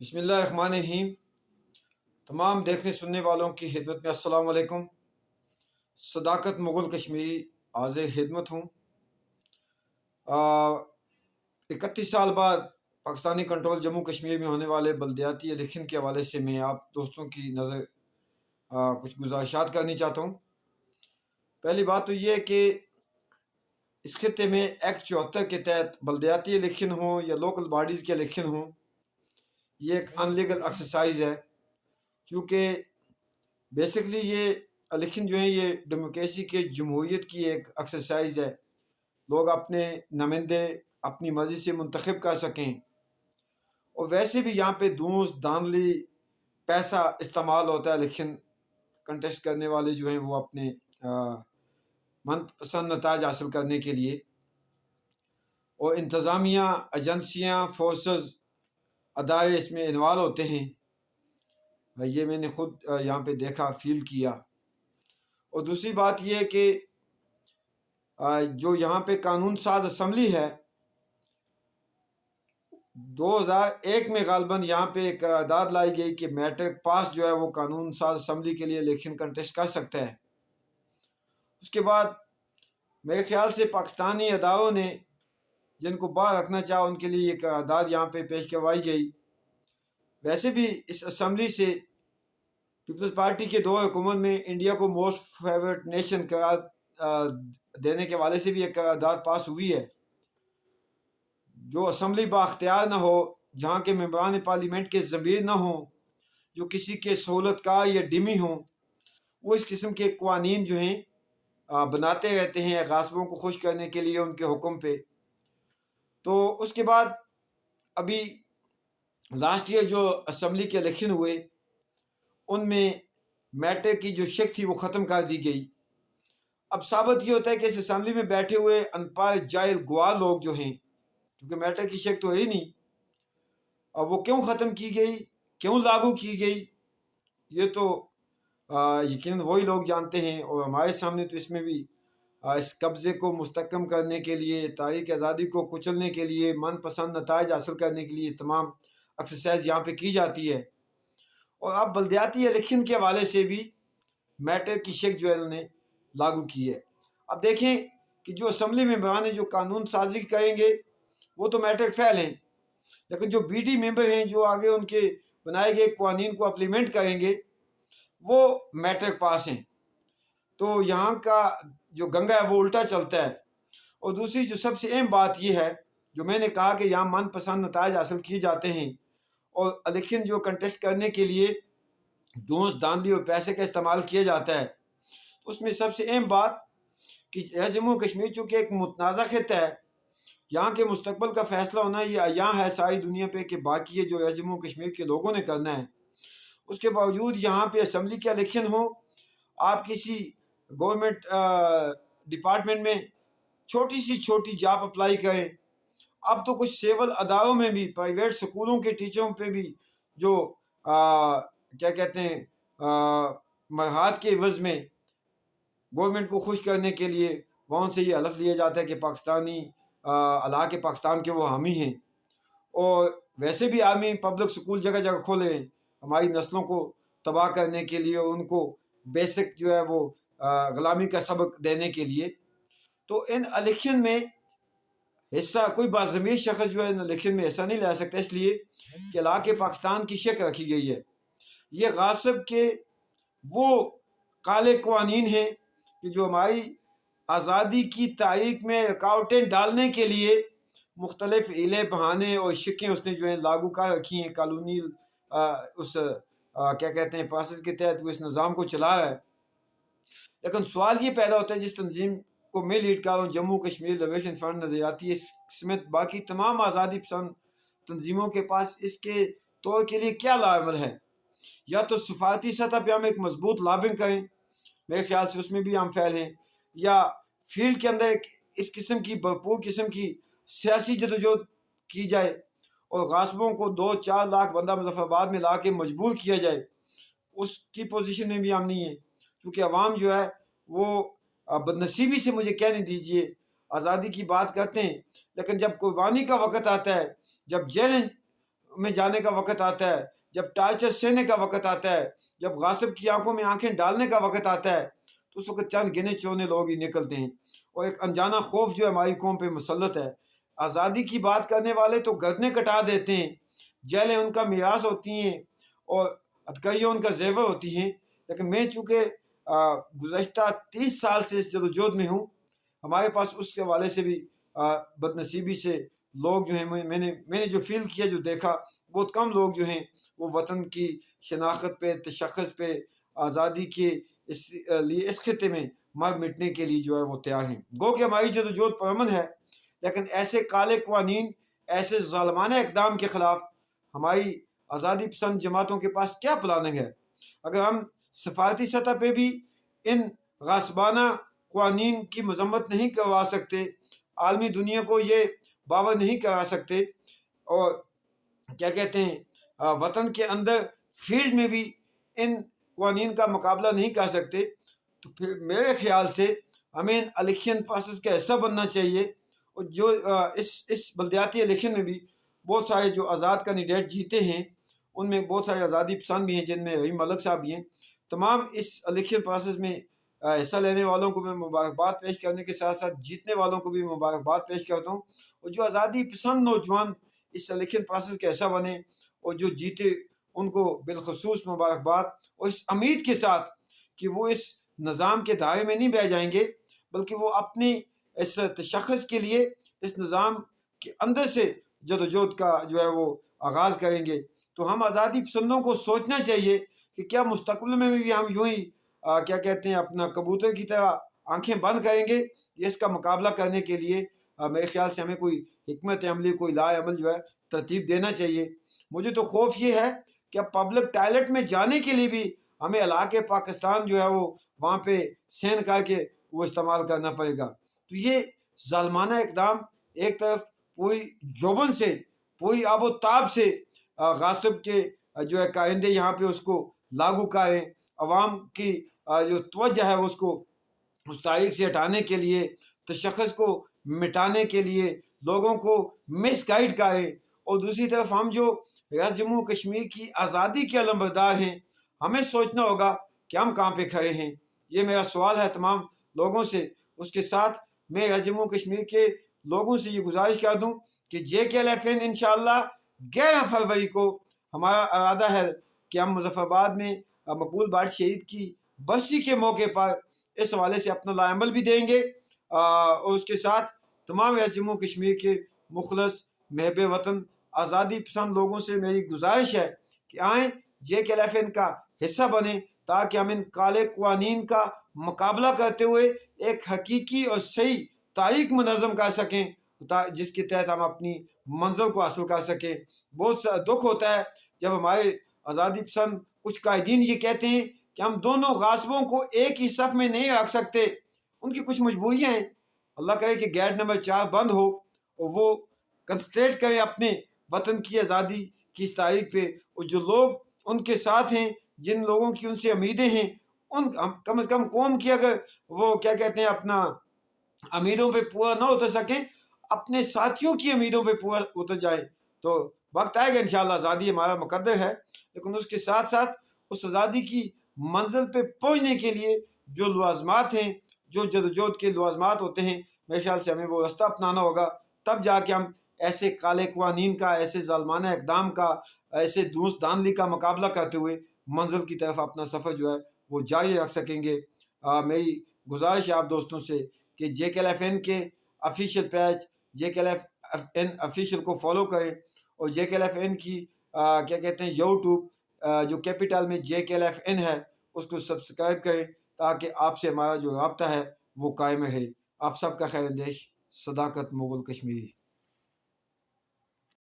بسم اللہ الرحمن الرحیم۔ تمام دیکھنے سننے والوں کی خدمت میں السلام علیکم۔ صداقت مغل کشمیری حاضر خدمت ہوں۔ 31 سال بعد پاکستانی کنٹرول جموں کشمیر میں ہونے والے بلدیاتی الیکشن کے حوالے سے میں آپ دوستوں کی نظر کچھ گزارشات کرنی چاہتا ہوں۔ پہلی بات تو یہ ہے کہ اس خطے میں ایکٹ 74 کے تحت بلدیاتی الیکشن ہوں یا لوکل باڈیز کے الیکشن ہوں، یہ ایک ان لیگل ایکسرسائز ہے، کیونکہ بیسکلی یہ الیکشن جو ہے یہ ڈیموکریسی کے جمہوریت کی ایک ایکسرسائز ہے۔ لوگ اپنے نمائندے اپنی مرضی سے منتخب کر سکیں، اور ویسے بھی یہاں پہ دھونس دھاندلی پیسہ استعمال ہوتا ہے۔ الیکشن کنٹیسٹ کرنے والے جو ہیں وہ اپنے من پسند نتائج حاصل کرنے کے لیے، اور انتظامیہ ایجنسیاں فورسز ادارے اس میں انوالو ہوتے ہیں۔ یہ میں نے خود یہاں پہ دیکھا، فیل کیا۔ اور دوسری بات یہ ہے کہ جو یہاں پہ قانون ساز اسمبلی ہے، 2001 میں غالباً یہاں پہ ایک قرارداد لائی گئی کہ میٹرک پاس جو ہے وہ قانون ساز اسمبلی کے لیے الیکشن کنٹیسٹ کر سکتا ہے۔ اس کے بعد میرے خیال سے پاکستانی اداروں نے جن کو باہر رکھنا چاہا ان کے لیے یہ قرارداد یہاں پہ پیش کروائی گئی۔ ویسے بھی اس اسمبلی سے پیپلز پارٹی کے دور حکومت میں انڈیا کو موسٹ فیورٹ نیشن قرار دینے کے حوالے سے بھی ایک قرارداد پاس ہوئی ہے۔ جو اسمبلی بااختیار نہ ہو، جہاں کے ممبران پارلیمنٹ کے ضمیر نہ ہوں، جو کسی کے سہولت کار یا ڈمی ہوں، وہ اس قسم کے قوانین جو ہیں بناتے رہتے ہیں غاصبوں کو خوش کرنے کے لیے ان کے حکم پہ۔ تو اس کے بعد ابھی لاسٹ ایئر جو اسمبلی کے الیکشن ہوئے، ان میں میٹرک کی جو شک تھی وہ ختم کر دی گئی۔ اب ثابت یہ ہوتا ہے کہ اس اسمبلی میں بیٹھے ہوئے ان پڑھ جاہل گوار لوگ جو ہیں، کیونکہ میٹرک کی شک تو ہے ہی نہیں، اب وہ کیوں ختم کی گئی، کیوں لاگو کی گئی، یہ تو یقیناً وہی لوگ جانتے ہیں۔ اور ہمارے سامنے تو اس میں بھی اس قبضے کو مستحکم کرنے کے لیے، تاریخ آزادی کو کچلنے کے لیے، من پسند نتائج حاصل کرنے کے لیے تمام ایکسرسائز یہاں پہ کی جاتی ہے۔ اور اب بلدیاتی الیکشن کے حوالے سے بھی میٹرک کی شک جو ہے انہوں نے لاگو کی ہے۔ اب دیکھیں کہ جو اسمبلی ممبران جو قانون سازی کریں گے وہ تو میٹرک فیل ہیں، لیکن جو بی ڈی ممبر ہیں جو آگے ان کے بنائے گئے قوانین کو اپلیمنٹ کریں گے وہ میٹرک پاس ہیں۔ تو یہاں کا جو گنگا ہے وہ الٹا چلتا ہے۔ اور دوسری جو سب سے اہم بات یہ ہے، جو میں نے کہا کہ یہاں من پسند نتائج حاصل کیے جاتے ہیں، اور الیکشن جو کنٹیسٹ کرنے کے لیے دھونس دھاندلی اور پیسے کا استعمال کیا جاتا ہے، اس میں سب سے اہم بات کہ جموں کشمیر چونکہ ایک متنازع خطہ ہے، یہاں کے مستقبل کا فیصلہ ہونا یہ عیاں ہے ساری دنیا پہ کہ باقی یہ جو جموں کشمیر کے لوگوں نے کرنا ہے۔ اس کے باوجود یہاں پہ اسمبلی کے الیکشن ہو، آپ کسی گورنمنٹ ڈپارٹمنٹ میں چھوٹی سی چھوٹی جاب اپلائی کریں، اب تو کچھ سیول اداروں میں بھی، پرائیویٹ سکولوں کے ٹیچروں پہ بھی جو کیا کہتے ہیں مہارت کے عوض میں گورنمنٹ کو خوش کرنے کے لیے وہاں سے یہ حلف لیا جاتا ہے کہ پاکستانی علاقے پاکستان کے وہ حامی ہیں۔ اور ویسے بھی آرمی پبلک سکول جگہ جگہ کھولے ہیں ہماری نسلوں کو تباہ کرنے کے لیے، اور ان کو بیسک جو ہے وہ غلامی کا سبق دینے کے لیے۔ تو ان الیکشن میں حصہ کوئی باضمیر شخص جو ہے ان الیکشن میں حصہ نہیں لے سکتا، اس لیے کہ علاقے پاکستان کی شک رکھی گئی ہے۔ یہ غاصب کے وہ کالے قوانین ہیں کہ جو ہماری آزادی کی تاریخ میں رکاوٹیں ڈالنے کے لیے مختلف ہیلے بہانے اور شکیں اس نے جو ہیں لاگو کر رکھی ہیں۔ کالونی اس کیا کہتے ہیں پروسیس کے تحت وہ اس نظام کو چلا رہا ہے۔ لیکن سوال یہ پیدا ہوتا ہے، جس تنظیم کو میں لیڈ کر رہا ہوں، جموں کشمیر لبریشن فرنٹ نظریاتی، اس سمیت باقی تمام آزادی پسند تنظیموں کے پاس اس کے طور کے لیے کیا عمل ہے؟ یا تو سفارتی سطح پہ ہم ایک مضبوط لابنگ کریں، میرے خیال سے اس میں بھی ہم فیل ہیں، یا فیلڈ کے اندر اس قسم کی بھرپور قسم کی سیاسی جدوجہد کی جائے اور غاصبوں کو 2-4 لاکھ بندہ مظفر آباد میں لا کے مجبور کیا جائے۔ اس کی پوزیشن میں بھی ہم نہیں ہیں، کیونکہ عوام جو ہے وہ بدنصیبی سے مجھے کہنے دیجئے آزادی کی بات کرتے ہیں، لیکن جب قربانی کا وقت آتا ہے، جب جیلنج میں جانے کا وقت آتا ہے، جب ٹارچر سہنے کا وقت آتا ہے، جب غاصب کی آنکھوں میں آنکھیں ڈالنے کا وقت آتا ہے، تو اس وقت چند گنے چونے لوگ ہی نکلتے ہیں، اور ایک انجانہ خوف جو ہے ہماری قوم پہ مسلط ہے۔ آزادی کی بات کرنے والے تو گردنیں کٹا دیتے ہیں، جیلیں ان کا میراث ہوتی ہیں اور ہتھکڑیاں ان کا زیور ہوتی ہیں، لیکن میں چونکہ گزشتہ 30 سال سے اس جدوجہد میں ہوں، ہمارے پاس اس کے حوالے سے بھی بدنصیبی سے لوگ جو ہیں، میں نے جو فیل کیا، جو دیکھا، بہت کم لوگ جو ہیں وہ وطن کی شناخت پہ، تشخص پہ، آزادی کے اس خطے میں مر مٹنے کے لیے جو ہے وہ تیار ہیں۔ گو کہ ہماری جدوجہد پرامن ہے، لیکن ایسے کالے قوانین، ایسے ظالمانہ اقدام کے خلاف ہماری آزادی پسند جماعتوں کے پاس کیا پلاننگ ہے؟ اگر ہم سفارتی سطح پہ بھی ان غاصبانہ قوانین کی مذمت نہیں کروا سکتے، عالمی دنیا کو یہ باور نہیں کرا سکتے، اور کیا کہتے ہیں وطن کے اندر فیلڈ میں بھی ان قوانین کا مقابلہ نہیں کر سکتے، تو پھر میرے خیال سے ہمیں ان الیکشن پروسیس کا حصہ بننا چاہیے۔ اور جو اس بلدیاتی الیکشن میں بھی بہت سارے جو آزاد کینڈیڈیٹ جیتے ہیں، ان میں بہت سارے آزادی پسند بھی ہیں، جن میں رحیم ملک صاحب بھی ہیں۔ تمام اس الیکشن پروسیس میں حصہ لینے والوں کو میں مبارکباد پیش کرنے کے ساتھ ساتھ جیتنے والوں کو بھی مبارکباد پیش کرتا ہوں، اور جو آزادی پسند نوجوان اس الیکشن پروسیس کا حصہ بنے اور جو جیتے ان کو بالخصوص مبارکباد، اور اس امید کے ساتھ کہ وہ اس نظام کے دائرے میں نہیں بہ جائیں گے، بلکہ وہ اپنی اس تشخص کے لیے اس نظام کے اندر سے جدوجہد کا جو ہے وہ آغاز کریں گے۔ تو ہم آزادی پسندوں کو سوچنا چاہیے کہ کیا مستقبل میں بھی ہم یوں ہی کیا کہتے ہیں اپنا کبوتر کی طرح آنکھیں بند کریں گے؟ اس کا مقابلہ کرنے کے لیے میرے خیال سے ہمیں کوئی حکمت عملی، کوئی لا عمل جو ہے ترتیب دینا چاہیے۔ مجھے تو خوف یہ ہے کہ اب پبلک ٹوائلٹ میں جانے کے لیے بھی ہمیں علاقے پاکستان جو ہے وہ وہاں پہ سین کر کے وہ استعمال کرنا پڑے گا۔ تو یہ ظالمانہ اقدام ایک طرف پوری جوبن سے، پوری آب و تاب سے غاصب کے جو ہے کائندے یہاں پہ اس کو لاگو کریں، عوام کی جو توجہ ہے اس کو اس تاریخ سے ہٹانے کے لیے، تشخص کو مٹانے کے لیے لوگوں کو مس گائیڈ کریں، اور دوسری طرف ہم جو ریاست جموں کشمیر کی آزادی کے علمبردار ہیں، ہمیں سوچنا ہوگا کہ ہم کہاں پہ کھڑے ہیں۔ یہ میرا سوال ہے تمام لوگوں سے۔ اس کے ساتھ میں ریاست جموں کشمیر کے لوگوں سے یہ گزارش کر دوں کہ JKLFN انشاءاللہ 11 فروری کو ہمارا ارادہ ہے کہ ہم مظفر آباد میں مقبول بھٹ شہید کی برسی کے موقع پر اس حوالے سے اپنا لا عمل بھی دیں گے، اور اس کے ساتھ تمام ریاست جموں کشمیر کے مخلص محب وطن آزادی پسند لوگوں سے میری گزارش ہے کہ آئیں JKLFN کا حصہ بنیں، تاکہ ہم ان کالے قوانین کا مقابلہ کرتے ہوئے ایک حقیقی اور صحیح تاریخ منظم کر سکیں، جس کے تحت ہم اپنی منزل کو حاصل کر سکیں۔ بہت سا دکھ ہوتا ہے جب ہمارے آزادی پسند کچھ قائدین یہ کہتے ہیں کہ ہم دونوں غاصبوں کو ایک ہی صف میں نہیں رکھ سکتے، ان کی کچھ مجبوریاں ہیں۔ اللہ کرے کہ گیٹ نمبر 4 بند ہو اور وہ کنسنٹریٹ کریں اپنے وطن کی آزادی کی اس تاریخ پہ، اور جو لوگ ان کے ساتھ ہیں، جن لوگوں کی ان سے امیدیں ہیں، ان کم از کم قوم کی اگر وہ کیا کہتے ہیں اپنا امیدوں پہ پورا نہ اتر سکیں، اپنے ساتھیوں کی امیدوں پہ پورا اتر جائیں۔ تو وقت آئے گا انشاءاللہ، آزادی ہمارا مقدر ہے، لیکن اس کے ساتھ ساتھ اس آزادی کی منزل پہ پہنچنے کے لیے جو لوازمات ہیں، جو جدوجہد کے لوازمات ہوتے ہیں، میرے خیال سے ہمیں وہ راستہ اپنانا ہوگا، تب جا کے ہم ایسے کالے قوانین کا، ایسے ظالمانہ اقدام کا، ایسے دھوس دھاندلی کا مقابلہ کرتے ہوئے منزل کی طرف اپنا سفر جو ہے وہ جاری رکھ سکیں گے۔ میری گزارش ہے آپ دوستوں سے کہ JKLFN کے افیشیل پیج JKLFN افیشیل کو فالو کریں، اور JKLFN کی کیا کہتے ہیں یوٹیوب جو کیپیٹل میں JKLFN ہے اس کو سبسکرائب کریں، تاکہ آپ سے ہمارا جو رابطہ ہے وہ قائم رہے۔ آپ سب کا خیر اندیش، صداقت مغل کشمیری۔